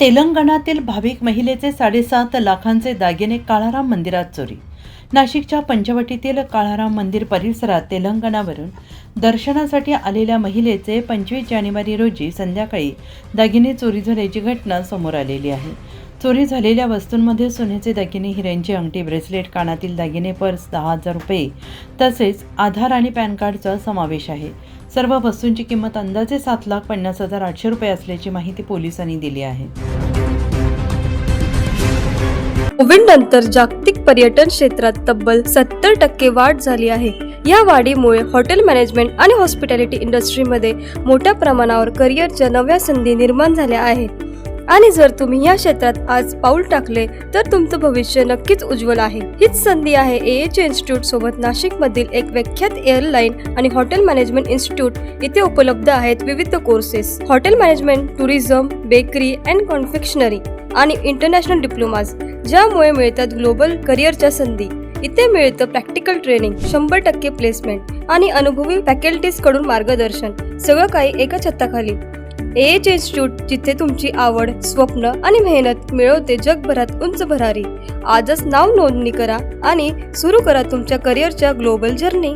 तेलंगणातील भाविक महिलेचे 7.5 लाखांचे दागिने काळाराम मंदिरात चोरी। नाशिकच्या पंचवटीतील काळाराम मंदिर परिसरात तेलंगणावरून दर्शनासाठी आलेल्या महिलेचे 25 जानेवारी रोजी संध्याकाळी दागिने चोरी झाल्याची घटना समोर आलेली आहे। चोरी झालेल्या वस्तूंमध्ये सोन्याचे दागिने, हिऱ्यांची अंगठी, ब्रेसलेट, कानातील दागिने, पर्स, 10,000 रुपये तसेच आधार आणि पॅन कार्डचा समावेश आहे। सर्व वस्तूंची किंमत अंदाजे 7,50,800 रुपये असल्याची माहिती पोलिसांनी दिली आहे। कोविडनंतर जागतिक पर्यटन क्षेत्रात तब्बल 70% वाढ झाली आहे। या वाढीमुळे हॉटेल मॅनेजमेंट आणि हॉस्पिटॅलिटी इंडस्ट्रीमध्ये मोठ्या प्रमाणावर करिअरच्या नव्या संधी निर्माण झाल्या आहेत आणि जर तुम्ही या क्षेत्रात आज पाऊल टाकले तर तुमचं भविष्य नक्कीच उज्ज्वल आहे। हीच संधी आहे AH इन्स्टिट्यूट सोबत। नाशिकमधील एक विख्यात एअरलाईन आणि हॉटेल मॅनेजमेंट इन्स्टिट्यूट इथे उपलब्ध आहेत विविध courses, hotel management, tourism, bakery and confectionery आणि इंटरनॅशनल डिप्लोमाज, ज्यामुळे मिळतात ग्लोबल करिअरच्या संधी। इथे मिळतं प्रॅक्टिकल ट्रेनिंग, 100% प्लेसमेंट आणि अनुभवी फॅकल्टीज कडून मार्गदर्शन, सगळं काही एका छताखाली। AH इन्स्टिट्यूट, जिथे तुमची आवड, स्वप्न आणि मेहनत मिळवते जगभरात उंच भरारी। आजच नाव नोंदणी करा आणि सुरू करा तुमच्या करिअरच्या ग्लोबल जर्नी।